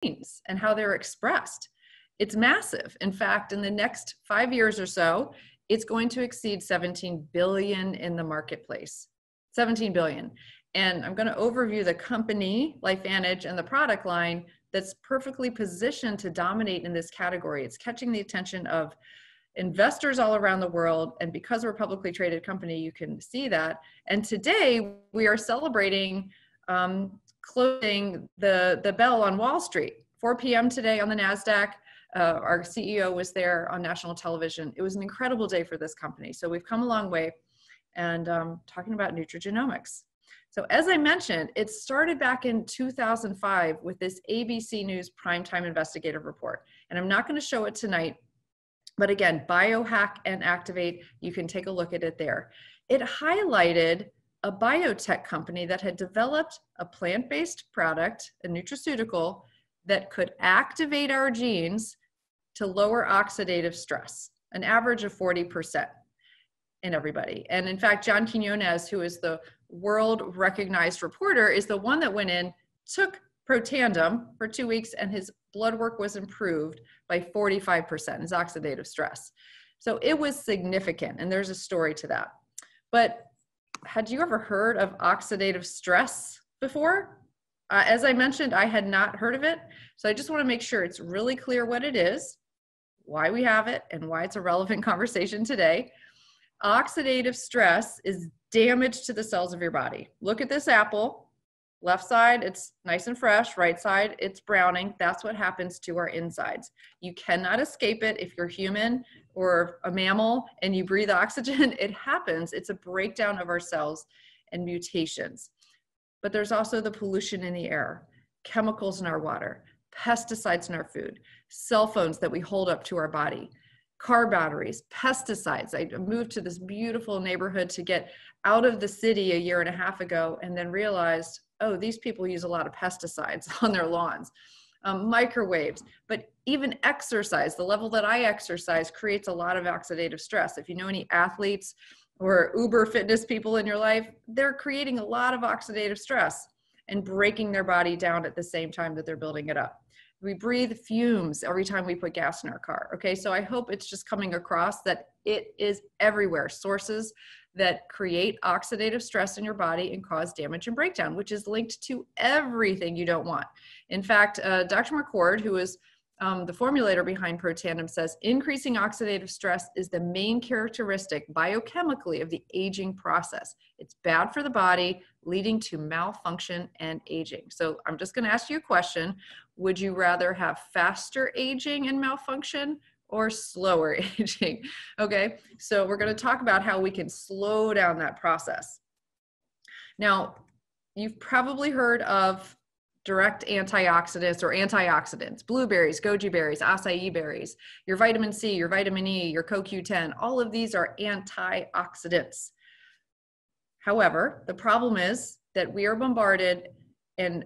genes and how they're expressed. It's massive. In fact, in the next 5 years or so, it's going to exceed 17 billion in the marketplace. 17 billion. And I'm going to overview the company, LifeVantage, and the product line that's perfectly positioned to dominate in this category. It's catching the attention of investors all around the world. And because we're a publicly traded company, you can see that. And today we are celebrating closing the bell on Wall Street. 4 p.m. today on the NASDAQ. Our CEO was there on national television. It was an incredible day for this company. So we've come a long way, and talking about nutrigenomics. So as I mentioned, it started back in 2005 with this ABC News Primetime Investigative Report. And I'm not going to show it tonight, but again, Biohack and Activate, you can take a look at it there. It highlighted a biotech company that had developed a plant-based product, a nutraceutical, that could activate our genes to lower oxidative stress, an average of 40% in everybody. And in fact, John Quinones, who is the world recognized reporter, is the one that went in, took PROTANDIM for 2 weeks, and his blood work was improved by 45%, his oxidative stress. So it was significant, and there's a story to that. But had you ever heard of oxidative stress before? As I mentioned, I had not heard of it. So I just want to make sure it's really clear what it is, why we have it, and why it's a relevant conversation today. Oxidative stress is damage to the cells of your body. Look at this apple. Left side, it's nice and fresh. Right side, it's browning. That's what happens to our insides. You cannot escape it if you're human or a mammal and you breathe oxygen. It happens. It's a breakdown of our cells and mutations. But there's also the pollution in the air, chemicals in our water, pesticides in our food, cell phones that we hold up to our body, car batteries, pesticides. I moved to this beautiful neighborhood to get out of the city a year and a half ago, and then realized, oh, these people use a lot of pesticides on their lawns. Microwaves, but even exercise, the level that I exercise creates a lot of oxidative stress. If you know any athletes or uber fitness people in your life, they're creating a lot of oxidative stress and breaking their body down at the same time that they're building it up. We breathe fumes every time we put gas in our car. Okay, so I hope it's just coming across that it is everywhere. Sources that create oxidative stress in your body and cause damage and breakdown, which is linked to everything you don't want. In fact, Dr. McCord, who is the formulator behind PROTANDIM, says increasing oxidative stress is the main characteristic biochemically of the aging process. It's bad for the body, leading to malfunction and aging. So I'm just going to ask you a question. Would you rather have faster aging and malfunction or slower aging? Okay, so we're going to talk about how we can slow down that process. Now, you've probably heard of direct antioxidants or antioxidants, blueberries, goji berries, acai berries, your vitamin C, your vitamin E, your CoQ10, all of these are antioxidants. However, the problem is that we are bombarded and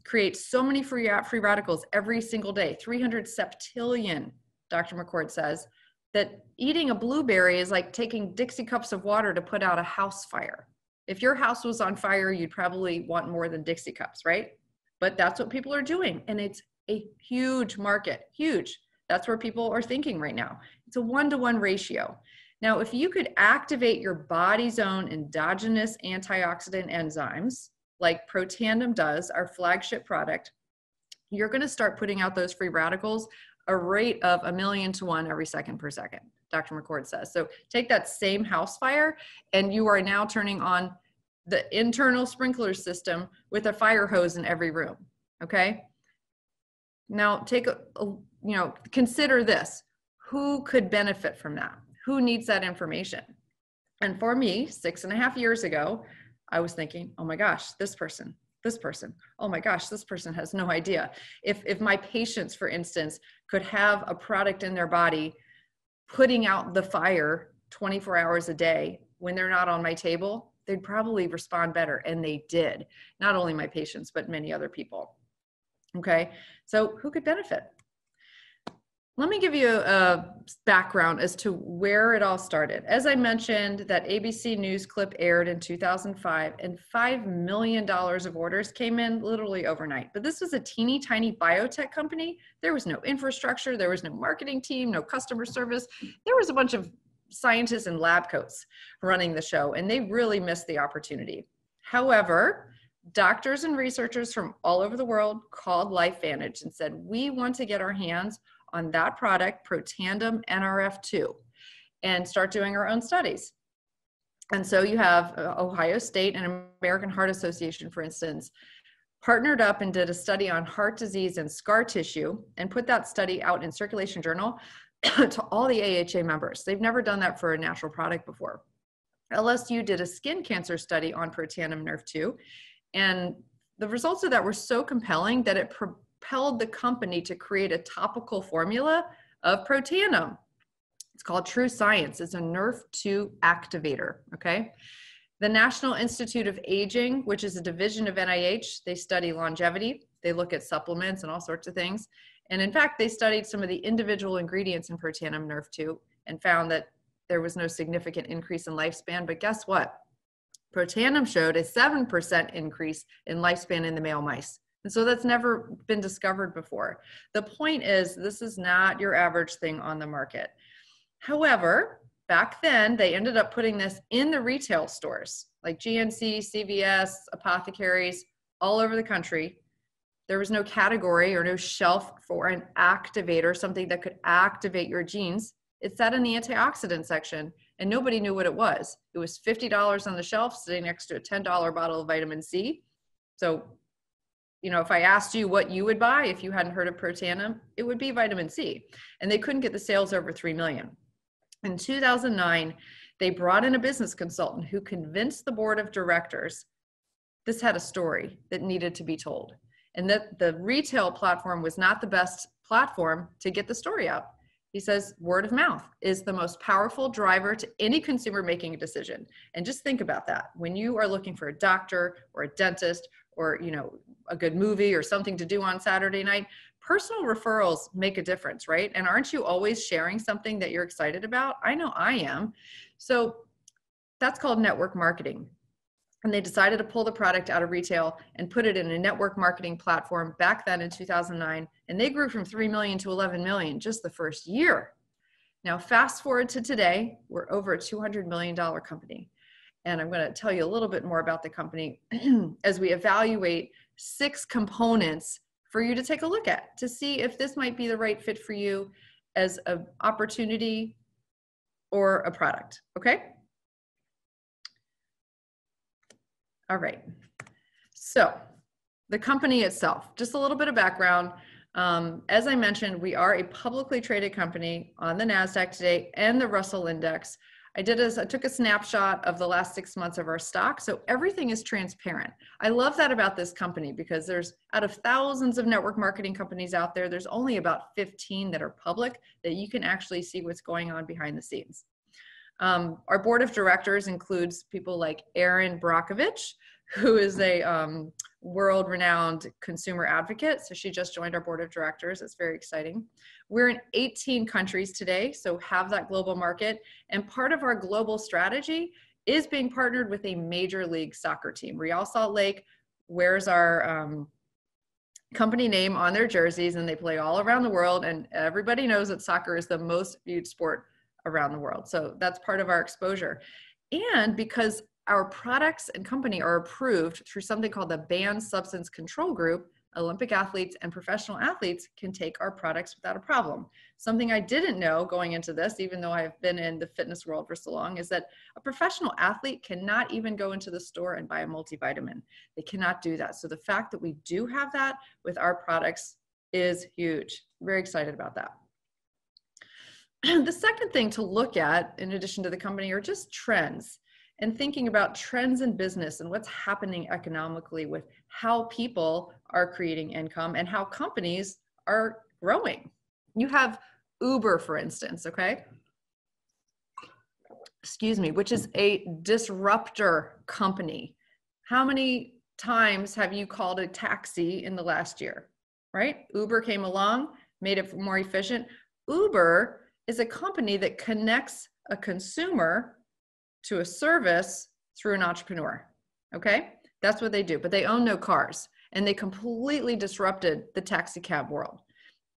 create so many free radicals every single day, 300 septillion, Dr. McCord says, that eating a blueberry is like taking Dixie cups of water to put out a house fire. If your house was on fire, you'd probably want more than Dixie cups, right? But that's what people are doing. And it's a huge market, huge. That's where people are thinking right now. It's a 1-to-1 ratio. Now, if you could activate your body's own endogenous antioxidant enzymes, like PROTANDIM does, our flagship product, you're going to start putting out those free radicals a rate of 1,000,000 to 1 every second per second, Dr. McCord says. So take that same house fire, and you are now turning on the internal sprinkler system with a fire hose in every room. Okay. Now consider this. Who could benefit from that? Who needs that information? And for me, 6.5 years ago, I was thinking, oh my gosh, this person, oh my gosh, this person has no idea. If my patients, for instance, could have a product in their body putting out the fire 24 hours a day when they're not on my table, they'd probably respond better. And they did. Not only my patients, but many other people. Okay. So who could benefit? Let me give you a background as to where it all started. As I mentioned, that ABC News clip aired in 2005, and $5 million of orders came in literally overnight. But this was a teeny tiny biotech company. There was no infrastructure, there was no marketing team, no customer service. There was a bunch of scientists in lab coats running the show, and they really missed the opportunity. However, doctors and researchers from all over the world called LifeVantage and said, we want to get our hands on that product, PROTANDIM NRF2, and start doing our own studies. And so you have Ohio State and American Heart Association, for instance, partnered up and did a study on heart disease and scar tissue and put that study out in Circulation Journal to all the AHA members. They've never done that for a natural product before. LSU did a skin cancer study on PROTANDIM NRF2, and the results of that were so compelling that it propelled the company to create a topical formula of PROTANDIM. It's called True Science. It's a NRF2 activator, okay? The National Institute of Aging, which is a division of NIH, they study longevity. They look at supplements and all sorts of things. And in fact, they studied some of the individual ingredients in PROTANDIM NRF2 and found that there was no significant increase in lifespan. But guess what? PROTANDIM showed a 7% increase in lifespan in the male mice. And so that's never been discovered before. The point is, this is not your average thing on the market. However, back then, they ended up putting this in the retail stores, like GNC, CVS, apothecaries, all over the country. There was no category or no shelf for an activator, something that could activate your genes. It sat in the antioxidant section, and nobody knew what it was. It was $50 on the shelf, sitting next to a $10 bottle of vitamin C. So, you know, if I asked you what you would buy if you hadn't heard of PROTANDIM, it would be vitamin C. And they couldn't get the sales over 3 million. In 2009, they brought in a business consultant who convinced the board of directors this had a story that needed to be told, and that the retail platform was not the best platform to get the story out. He says word of mouth is the most powerful driver to any consumer making a decision. And just think about that. When you are looking for a doctor or a dentist or, you know, a good movie or something to do on Saturday night, personal referrals make a difference, right? And aren't you always sharing something that you're excited about? I know I am. So that's called network marketing. And they decided to pull the product out of retail and put it in a network marketing platform back then in 2009. And they grew from 3 million to 11 million just the first year. Now, fast forward to today, we're over a $200 million company. And I'm going to tell you a little bit more about the company as we evaluate 6 components for you to take a look at to see if this might be the right fit for you as an opportunity or a product, okay? All right, so the company itself, just a little bit of background. As I mentioned, we are a publicly traded company on the NASDAQ today and the Russell Index. I took a snapshot of the last 6 months of our stock, so everything is transparent. I love that about this company because there's, out of thousands of network marketing companies out there, there's only about 15 that are public that you can actually see what's going on behind the scenes. Our board of directors includes people like Erin Brockovich, who is a world-renowned consumer advocate. So she just joined our board of directors. It's very exciting. We're in 18 countries today, so have that global market. And part of our global strategy is being partnered with a major league soccer team. Real Salt Lake wears our company name on their jerseys, and they play all around the world. And everybody knows that soccer is the most viewed sport around the world. So that's part of our exposure. And because our products and company are approved through something called the Banned Substance Control Group, Olympic athletes and professional athletes can take our products without a problem. Something I didn't know going into this, even though I've been in the fitness world for so long, is that a professional athlete cannot even go into the store and buy a multivitamin. They cannot do that. So the fact that we do have that with our products is huge. Very excited about that. The second thing to look at, in addition to the company, are just trends, and thinking about trends in business and what's happening economically with how people are creating income and how companies are growing. You have Uber, for instance, okay? Excuse me, which is a disruptor company. How many times have you called a taxi in the last year, right? Uber came along, made it more efficient. Uber is a company that connects a consumer to a service through an entrepreneur, okay? That's what they do, but they own no cars, and they completely disrupted the taxi cab world.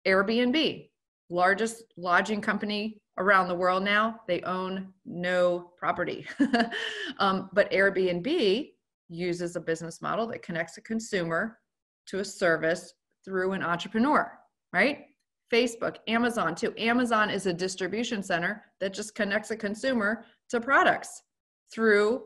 Airbnb, largest lodging company around the world now, they own no property. But Airbnb uses a business model that connects a consumer to a service through an entrepreneur, right? Facebook, Amazon too. Amazon is a distribution center that just connects a consumer to products through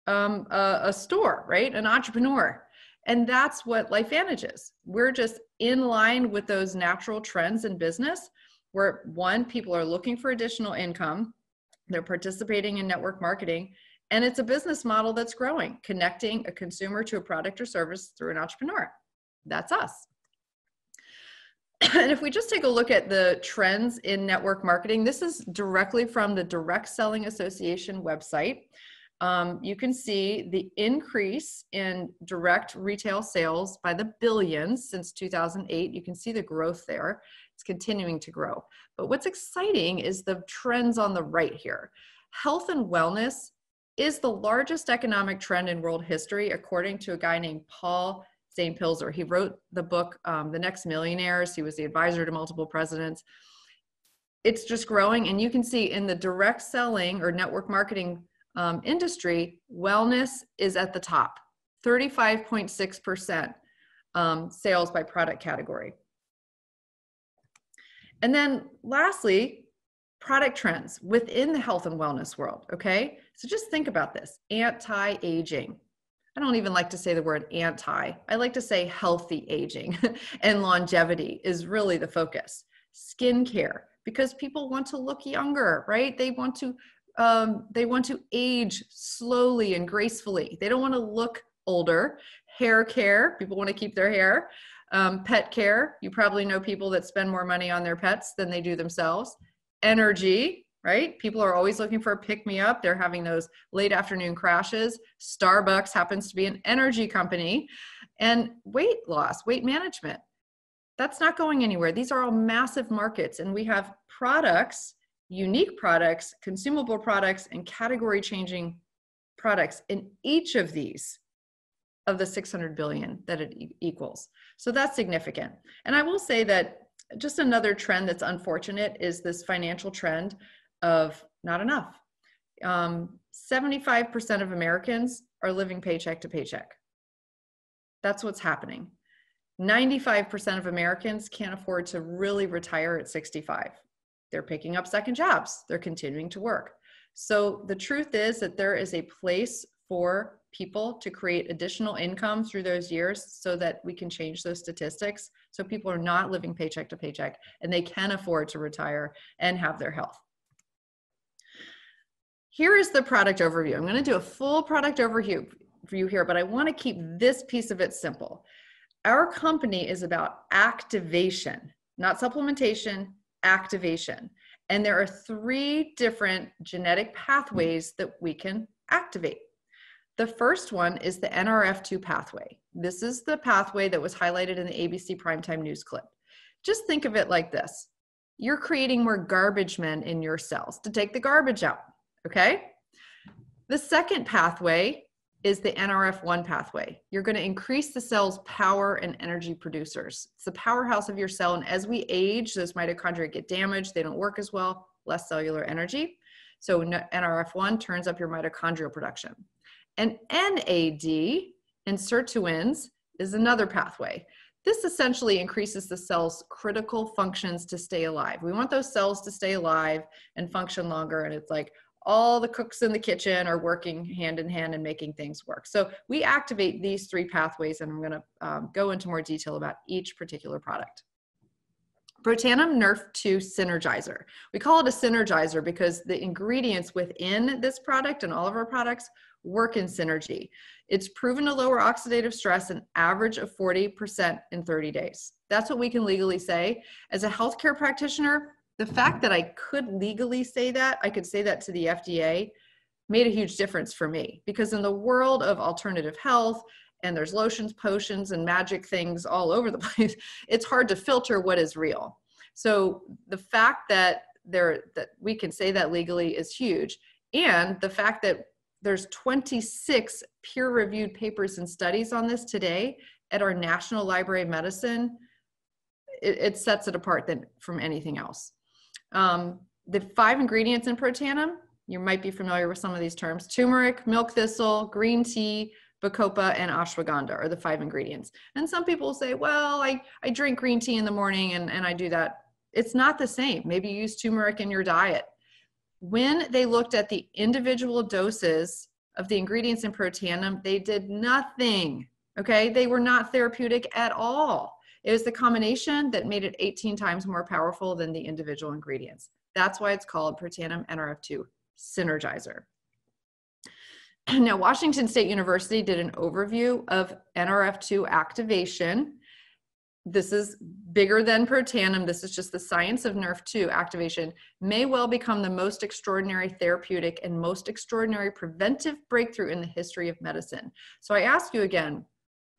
a store, right? An entrepreneur. And that's what LifeVantage is. We're just in line with those natural trends in business where, one, people are looking for additional income, they're participating in network marketing, and it's a business model that's growing, connecting a consumer to a product or service through an entrepreneur. That's us. And if we just take a look at the trends in network marketing, this is directly from the Direct Selling Association website. You can see the increase in direct retail sales by the billions since 2008. You can see the growth there. It's continuing to grow. But what's exciting is the trends on the right here. Health and wellness is the largest economic trend in world history, according to a guy named Paul St. Pilzer. He wrote the book, The Next Millionaires. He was the advisor to multiple presidents. It's just growing. And you can see in the direct selling or network marketing industry, wellness is at the top, 35.6% sales by product category. And then lastly, product trends within the health and wellness world, okay? So just think about this, anti-aging. I don't even like to say the word anti. I like to say healthy aging and longevity is really the focus. Skincare, because people want to look younger, right? They want to age slowly and gracefully. They don't want to look older. Hair care, people want to keep their hair. Pet care, you probably know people that spend more money on their pets than they do themselves. Energy, right? People are always looking for a pick-me-up. They're having those late afternoon crashes. Starbucks happens to be an energy company. And weight loss, weight management, that's not going anywhere. These are all massive markets, and we have products, unique products, consumable products, and category-changing products in each of these of the 600 billion that it equals. So that's significant. And I will say that just another trend that's unfortunate is this financial trend of not enough. 75% of Americans are living paycheck to paycheck. That's what's happening. 95% of Americans can't afford to really retire at 65. They're picking up second jobs. They're continuing to work. So the truth is that there is a place for people to create additional income through those years so that we can change those statistics. So people are not living paycheck to paycheck and they can afford to retire and have their health. Here is the product overview. I'm going to do a full product overview for you here, but I want to keep this piece of it simple. Our company is about activation, not supplementation, activation. And there are 3 different genetic pathways that we can activate. The first one is the NRF2 pathway. This is the pathway that was highlighted in the ABC primetime news clip. Just think of it like this. You're creating more garbage men in your cells to take the garbage out, okay? The second pathway is the NRF1 pathway. You're going to increase the cell's power and energy producers. It's the powerhouse of your cell, and as we age, those mitochondria get damaged, they don't work as well, less cellular energy. So NRF1 turns up your mitochondrial production. And NAD, and sirtuins, is another pathway. This essentially increases the cell's critical functions to stay alive. We want those cells to stay alive and function longer, and it's like all the cooks in the kitchen are working hand in hand and making things work. So we activate these 3 pathways, and I'm going to go into more detail about each particular product. PROTANDIM Nerf2 Synergizer. We call it a synergizer because the ingredients within this product and all of our products work in synergy. It's proven to lower oxidative stress an average of 40% in 30 days. That's what we can legally say. As a healthcare practitioner, the fact that I could legally say that, I could say that to the FDA, made a huge difference for me, because in the world of alternative health, and there's lotions, potions, and magic things all over the place, it's hard to filter what is real. So the fact that that we can say that legally is huge. And the fact that there's 26 peer-reviewed papers and studies on this today at our National Library of Medicine, it sets it apart from anything else. The 5 ingredients in PROTANDIM, you might be familiar with some of these terms: turmeric, milk thistle, green tea, bacopa, and ashwagandha are the 5 ingredients. And some people say, well, I drink green tea in the morning and I do that. It's not the same. Maybe you use turmeric in your diet. When they looked at the individual doses of the ingredients in PROTANDIM, they did nothing, okay? They were not therapeutic at all. It was the combination that made it 18 times more powerful than the individual ingredients. That's why it's called PROTANDIM NRF2 Synergizer. Now, Washington State University did an overview of NRF2 activation. This is bigger than PROTANDIM. This is just the science of NRF2 activation. May well become the most extraordinary therapeutic and most extraordinary preventive breakthrough in the history of medicine. So I ask you again,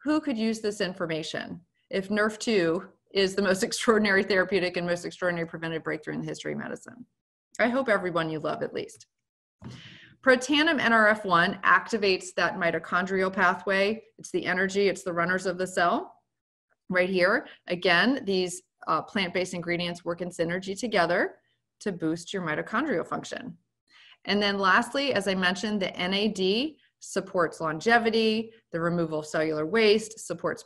who could use this information if NRF2 is the most extraordinary therapeutic and most extraordinary preventive breakthrough in the history of medicine? I hope everyone you love at least. PROTANDIM NRF1 activates that mitochondrial pathway. It's the energy, it's the runners of the cell. Right here, again, these plant-based ingredients work in synergy together to boost your mitochondrial function. And then lastly, as I mentioned, the NAD supports longevity, the removal of cellular waste, supports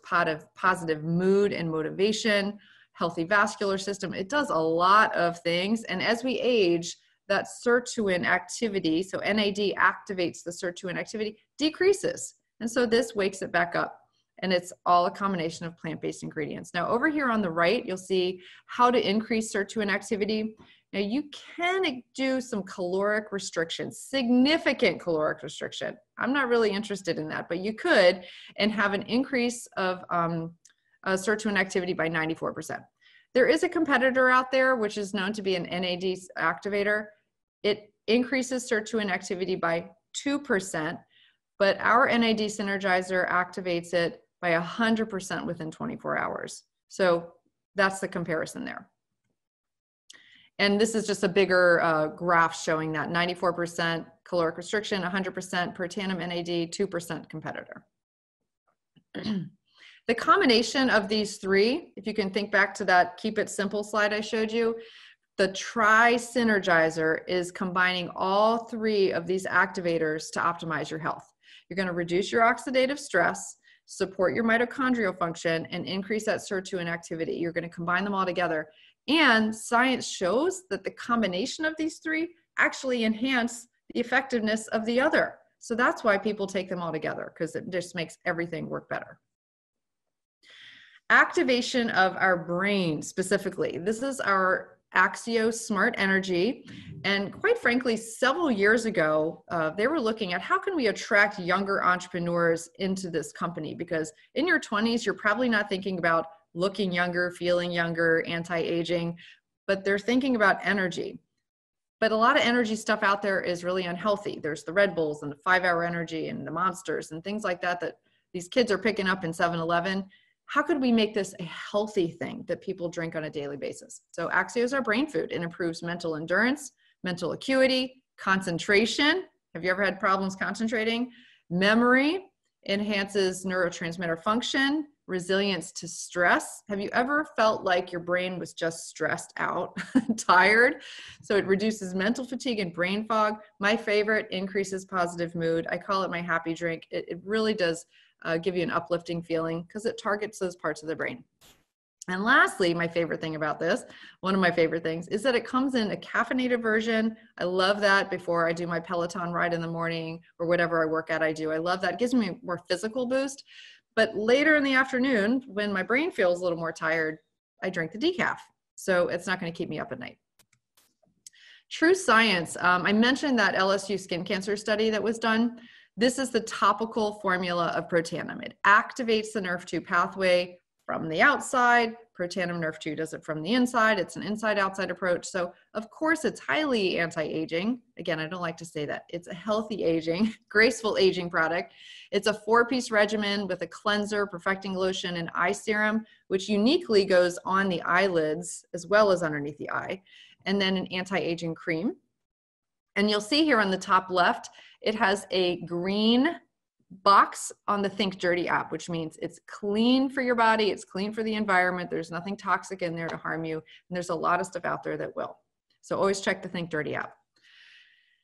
positive mood and motivation, healthy vascular system. It does a lot of things. And as we age, that sirtuin activity, so NAD activates the sirtuin activity, decreases. And so this wakes it back up. And it's all a combination of plant-based ingredients. Now, over here on the right, you'll see how to increase sirtuin activity. Now, you can do some caloric restriction, significant caloric restriction. I'm not really interested in that, but you could, and have an increase of sirtuin activity by 94%. There is a competitor out there, which is known to be an NAD activator. It increases sirtuin activity by 2%, but our NAD synergizer activates it by 100% within 24 hours. So that's the comparison there. And this is just a bigger graph showing that 94% caloric restriction, 100% PROTANDIM NAD, 2% competitor. The combination of these 3, if you can think back to that keep it simple slide I showed you, the tri-synergizer is combining all 3 of these activators to optimize your health. You're going to reduce your oxidative stress, support your mitochondrial function, and increase that sirtuin activity. You're going to combine them all together. And science shows that the combination of these 3 actually enhance the effectiveness of the other. So that's why people take them all together, because it just makes everything work better. Activation of our brain specifically. This is our AXIO Smart Energy. And quite frankly, several years ago, they were looking at how can we attract younger entrepreneurs into this company? Because in your 20s, you're probably not thinking about looking younger, feeling younger, anti-aging, but they're thinking about energy. But a lot of energy stuff out there is really unhealthy. There's the Red Bulls and the 5-Hour Energy and the Monsters and things like that that these kids are picking up in 7-Eleven. How could we make this a healthy thing that people drink on a daily basis? So AXIO is our brain food. It improves mental endurance, mental acuity, concentration. Have you ever had problems concentrating? Memory, enhances neurotransmitter function, resilience to stress. Have you ever felt like your brain was just stressed out, tired? So it reduces mental fatigue and brain fog. My favorite, increases positive mood. I call it my happy drink. It really does give you an uplifting feeling because it targets those parts of the brain. And lastly, my favorite thing about this, one of my favorite things, is that it comes in a caffeinated version. I love that before I do my Peloton ride in the morning or whatever I work out I do. I love that. It gives me a more physical boost. But later in the afternoon, when my brain feels a little more tired, I drink the decaf. So it's not going to keep me up at night. True science. I mentioned that LSU skin cancer study that was done. This is the topical formula of PROTANDIM. It activates the NRF2 pathway from the outside. PROTANDIM NRF2 does it from the inside. It's an inside-outside approach. So, of course, it's highly anti-aging. Again, I don't like to say that. It's a healthy aging, graceful aging product. It's a 4-piece regimen with a cleanser, perfecting lotion, and eye serum, which uniquely goes on the eyelids as well as underneath the eye, and then an anti-aging cream. And you'll see here on the top left, it has a green box on the Think Dirty app, which means it's clean for your body, it's clean for the environment, there's nothing toxic in there to harm you, and there's a lot of stuff out there that will. So always check the Think Dirty app.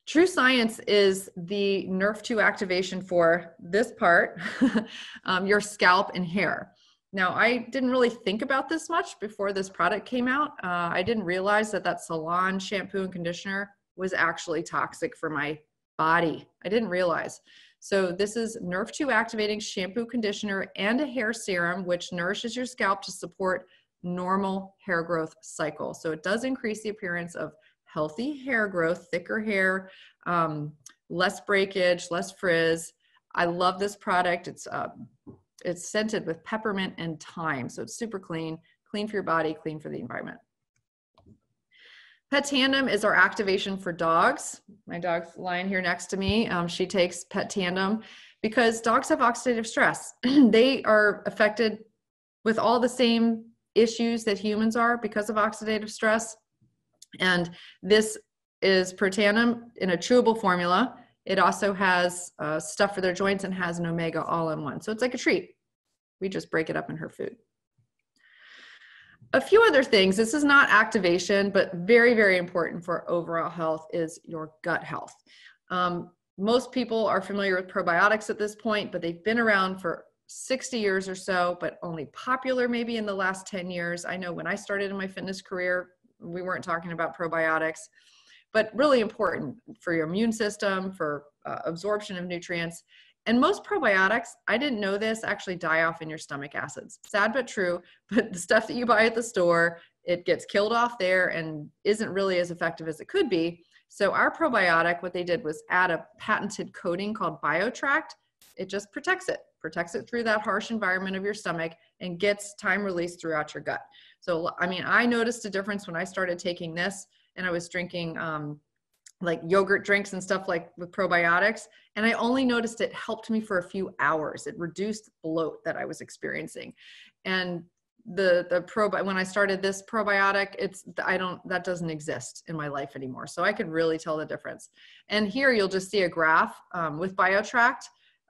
True Science is the Nerf2 activation for this part, your scalp and hair. Now, I didn't really think about this much before this product came out. I didn't realize that that salon shampoo and conditioner was actually toxic for my body. I didn't realize. So this is Nerf2 activating shampoo, conditioner, and a hair serum, which nourishes your scalp to support normal hair growth cycle. So it does increase the appearance of healthy hair growth, thicker hair, less breakage, less frizz. I love this product. It's scented with peppermint and thyme. So it's super clean, clean for your body, clean for the environment. PROTANDIM is our activation for dogs. My dog's lying here next to me. She takes PROTANDIM because dogs have oxidative stress. They are affected with all the same issues that humans are because of oxidative stress. And this is PROTANDIM in a chewable formula. It also has stuff for their joints and has an omega all in one. So it's like a treat. We just break it up in her food. A few other things, this is not activation, but very, very important for overall health is your gut health. Most people are familiar with probiotics at this point, but they've been around for 60 years or so, but only popular maybe in the last 10 years. I know when I started in my fitness career, we weren't talking about probiotics, but really important for your immune system, for absorption of nutrients. And most probiotics, I didn't know this, actually die off in your stomach acids. Sad but true, but the stuff that you buy at the store, it gets killed off there and isn't really as effective as it could be. So our probiotic, what they did was add a patented coating called BioTract. It just protects it through that harsh environment of your stomach and gets time release throughout your gut. So, I mean, I noticed a difference when I started taking this and I was drinking like yogurt drinks and stuff like with probiotics. And I only noticed it helped me for a few hours. It reduced bloat that I was experiencing. And when I started this probiotic, that doesn't exist in my life anymore. So I could really tell the difference. And here you'll just see a graph with BioTract,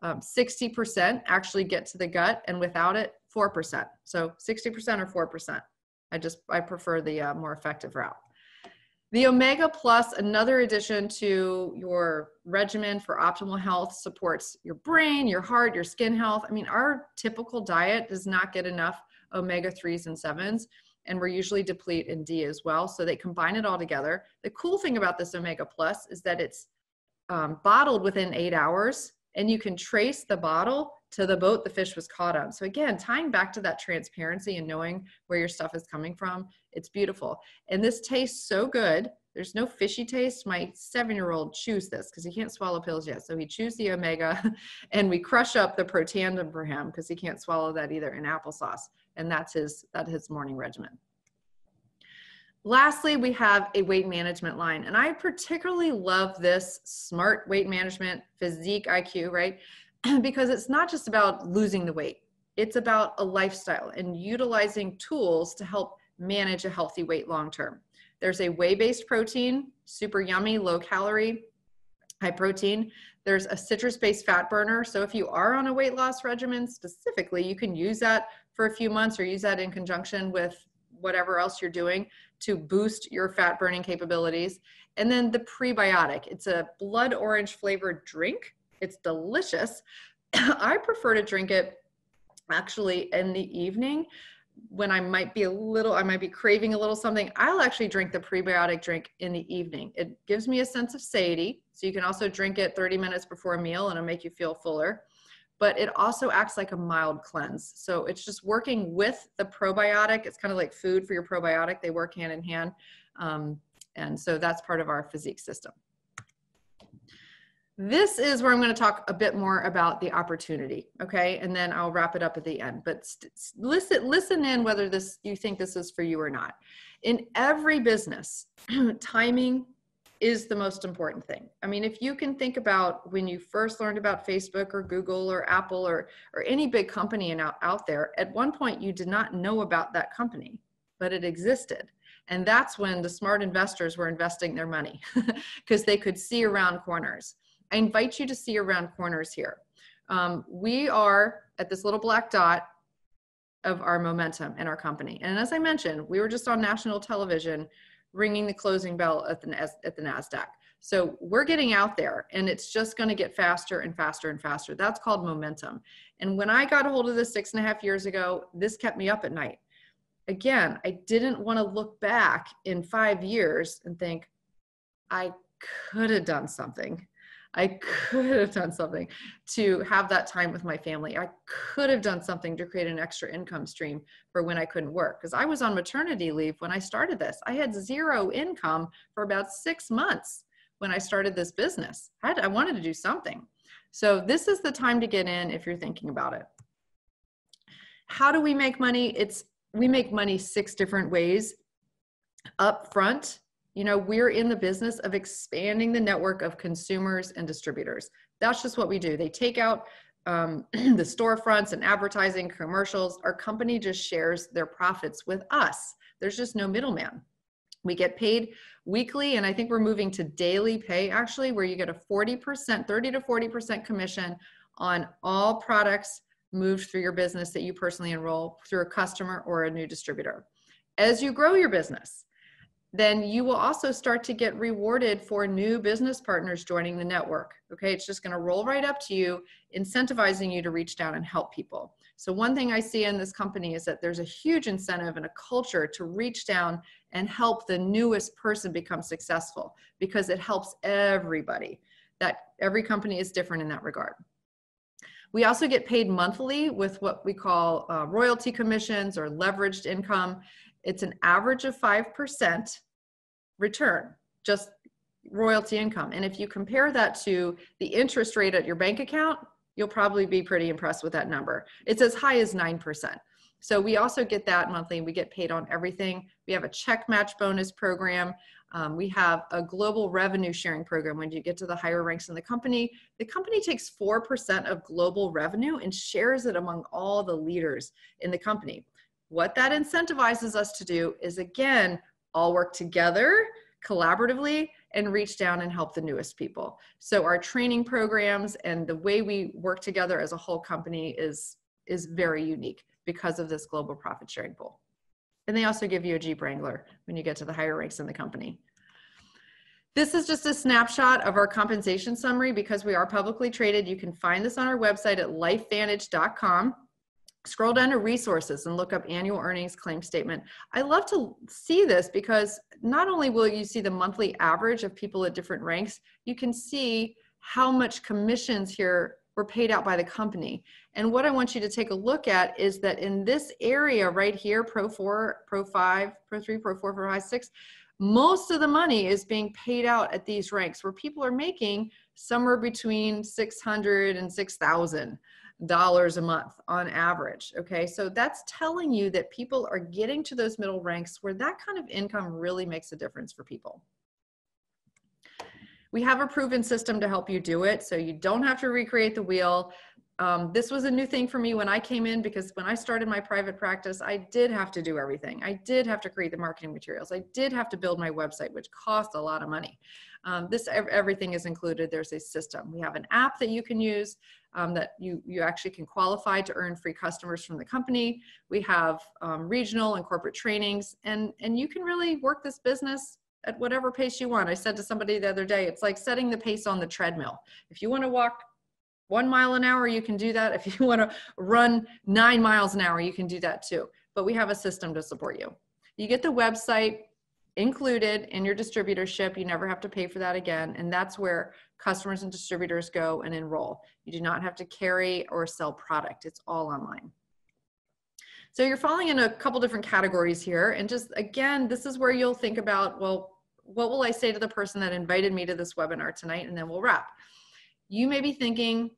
60% actually get to the gut, and without it, 4%. So 60% or 4%. I prefer the more effective route. The Omega Plus, another addition to your regimen for optimal health, supports your brain, your heart, your skin health. I mean, our typical diet does not get enough omega-3s and 7s, and we're usually deplete in D as well. So they combine it all together. The cool thing about this Omega Plus is that it's bottled within 8 hours, and you can trace the bottle to the boat the fish was caught on. So again, tying back to that transparency and knowing where your stuff is coming from, it's beautiful. And this tastes so good. There's no fishy taste. My 7-year-old chews this because he can't swallow pills yet. So he chews the Omega and we crush up the PROTANDIM for him because he can't swallow that either in applesauce. And that's his morning regimen. Lastly, we have a weight management line. And I particularly love this Smart Weight Management Physique IQ, right? Because it's not just about losing the weight. It's about a lifestyle and utilizing tools to help manage a healthy weight long-term. There's a whey-based protein, super yummy, low calorie, high protein. There's a citrus-based fat burner. So if you are on a weight loss regimen specifically, you can use that for a few months or use that in conjunction with whatever else you're doing to boost your fat burning capabilities. And then the prebiotic, it's a blood orange flavored drink. It's delicious. I prefer to drink it actually in the evening when I might be craving a little something. I'll actually drink the prebiotic drink in the evening. It gives me a sense of satiety. So you can also drink it 30 minutes before a meal and it'll make you feel fuller. But it also acts like a mild cleanse. So it's just working with the probiotic. It's kind of like food for your probiotic. They work hand in hand. And so that's part of our physique system. This is where I'm going to talk a bit more about the opportunity, okay? And then I'll wrap it up at the end. But listen in whether you think this is for you or not. In every business, timing is the most important thing. I mean, if you can think about when you first learned about Facebook or Google or Apple or any big company out there, at one point you did not know about that company, but it existed. And that's when the smart investors were investing their money because they could see around corners. I invite you to see around corners here. We are at this little black dot of our momentum in our company. And as I mentioned, we were just on national television ringing the closing bell at the NASDAQ. So we're getting out there, and it's just going to get faster and faster and faster. That's called momentum. And when I got a hold of this 6.5 years ago, this kept me up at night. Again, I didn't want to look back in 5 years and think, I could have done something. I could have done something to have that time with my family. I could have done something to create an extra income stream for when I couldn't work. Because I was on maternity leave when I started this. I had 0 income for about 6 months when I started this business. I wanted to do something. So this is the time to get in if you're thinking about it. How do we make money? We make money 6 different ways. Up front, you know, we're in the business of expanding the network of consumers and distributors. That's just what we do. They take out the storefronts and advertising commercials. Our company just shares their profits with us. There's just no middleman. We get paid weekly, and I think we're moving to daily pay actually, where you get a 40%, 30 to 40% commission on all products moved through your business that you personally enroll through a customer or a new distributor. As you grow your business, then you will also start to get rewarded for new business partners joining the network. Okay, it's just going to roll right up to you, incentivizing you to reach down and help people. So one thing I see in this company is that there's a huge incentive and a culture to reach down and help the newest person become successful, because it helps everybody. That every company is different in that regard. We also get paid monthly with what we call royalty commissions or leveraged income. It's an average of 5% return, just royalty income. And if you compare that to the interest rate at your bank account, you'll probably be pretty impressed with that number. It's as high as 9%. So we also get that monthly. We get paid on everything. We have a check match bonus program. We have a global revenue sharing program. When you get to the higher ranks in the company takes 4% of global revenue and shares it among all the leaders in the company. What that incentivizes us to do is, again, all work together collaboratively and reach down and help the newest people. So our training programs and the way we work together as a whole company is very unique because of this global profit sharing pool. And they also give you a Jeep Wrangler when you get to the higher ranks in the company. This is just a snapshot of our compensation summary because we are publicly traded. You can find this on our website at lifevantage.com. Scroll down to resources and look up annual earnings claim statement. I love to see this because not only will you see the monthly average of people at different ranks, you can see how much commissions here were paid out by the company. And what I want you to take a look at is that in this area right here, Pro 4, Pro 5, Pro 3, Pro 4, Pro 5, 6, most of the money is being paid out at these ranks where people are making somewhere between $600 and $6,000 a month on average. Okay, so that's telling you that people are getting to those middle ranks where that kind of income really makes a difference for people. We have a proven system to help you do it, so you don't have to recreate the wheel. This was a new thing for me when I came in, because when I started my private practice, I did have to do everything. I did have to create the marketing materials. I did have to build my website, which cost a lot of money. Everything is included. There's a system. We have an app that you can use that you actually can qualify to earn free customers from the company. We have regional and corporate trainings, and you can really work this business at whatever pace you want. I said to somebody the other day, it's like setting the pace on the treadmill. If you want to walk 1 mile an hour, you can do that. If you want to run 9 miles an hour, you can do that too. But we have a system to support you. You get the website included in your distributorship. You never have to pay for that again. And that's where customers and distributors go and enroll. You do not have to carry or sell product. It's all online. So you're falling in a couple different categories here. And just, again, this is where you'll think about, well, what will I say to the person that invited me to this webinar tonight? And then we'll wrap. You may be thinking,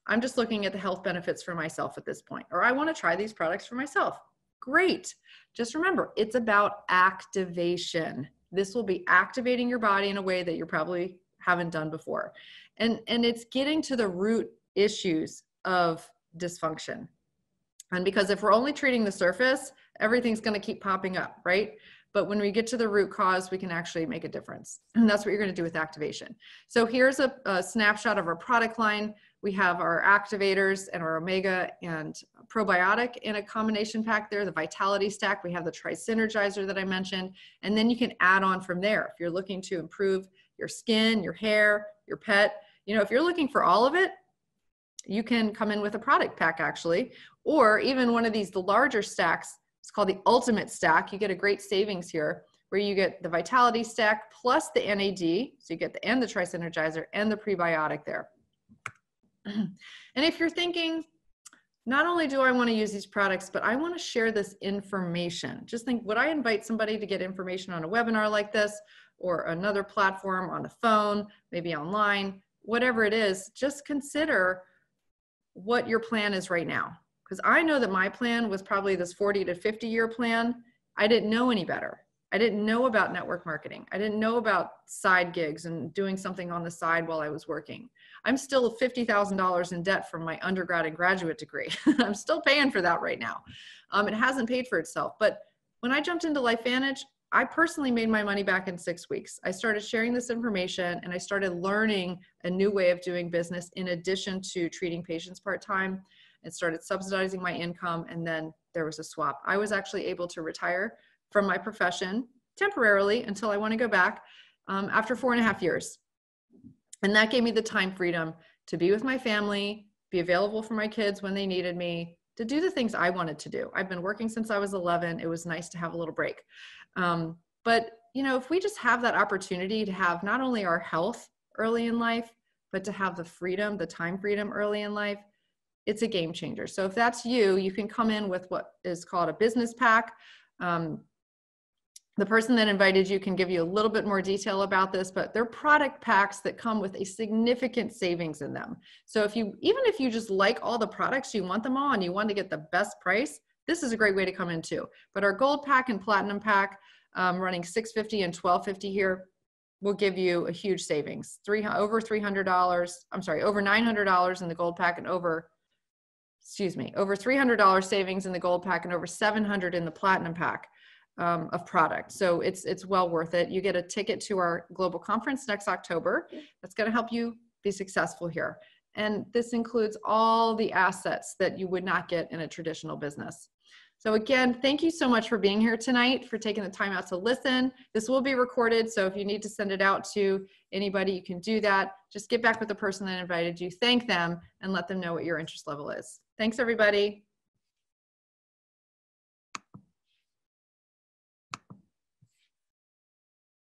I'm just looking at the health benefits for myself at this point, or I want to try these products for myself. Great. Just remember, it's about activation. This will be activating your body in a way that you probably haven't done before. And it's getting to the root issues of dysfunction. And because if we're only treating the surface, everything's going to keep popping up, right? But when we get to the root cause, we can actually make a difference. And that's what you're going to do with activation. So here's a snapshot of our product line. We have our activators and our omega and probiotic in a combination pack there, the vitality stack. We have the tri-synergizer that I mentioned, and then you can add on from there. If you're looking to improve your skin, your hair, your pet, you know, if you're looking for all of it, you can come in with a product pack actually, or even one of these, the larger stacks. It's called the ultimate stack. You get a great savings here where you get the vitality stack plus the NAD. So you get the, and the tri-synergizer and the prebiotic there. And if you're thinking, not only do I want to use these products, but I want to share this information. Just think, would I invite somebody to get information on a webinar like this or another platform on the phone, maybe online, whatever it is, just consider what your plan is right now. Because I know that my plan was probably this 40 to 50 year plan. I didn't know any better. I didn't know about network marketing. I didn't know about side gigs and doing something on the side while I was working. I'm still $50,000 in debt from my undergrad and graduate degree. I'm still paying for that right now. It hasn't paid for itself. But when I jumped into LifeVantage, I personally made my money back in 6 weeks. I started sharing this information and I started learning a new way of doing business in addition to treating patients part-time. It started subsidizing my income, and then there was a swap. I was actually able to retire from my profession temporarily until I want to go back after 4.5 years. And that gave me the time freedom to be with my family, be available for my kids when they needed me, to do the things I wanted to do. I've been working since I was 11. It was nice to have a little break. But you know, if we just have that opportunity to have not only our health early in life, but to have the freedom, the time freedom early in life, it's a game changer. So if that's you, you can come in with what is called a business pack. The person that invited you can give you a little bit more detail about this, but they're product packs that come with a significant savings in them. So if you, even if you just like all the products, you want them all and you want to get the best price, this is a great way to come in too. But our gold pack and platinum pack, running $650 and $1250 here, will give you a huge savings. Over $300, I'm sorry, over $900 in the gold pack and over $300 savings in the gold pack and over $700 in the platinum pack of product. So it's well worth it. You get a ticket to our global conference next October. That's going to help you be successful here. And this includes all the assets that you would not get in a traditional business. So again, thank you so much for being here tonight, for taking the time out to listen. This will be recorded, so if you need to send it out to anybody, you can do that. Just get back with the person that invited you, thank them, and let them know what your interest level is. Thanks, everybody.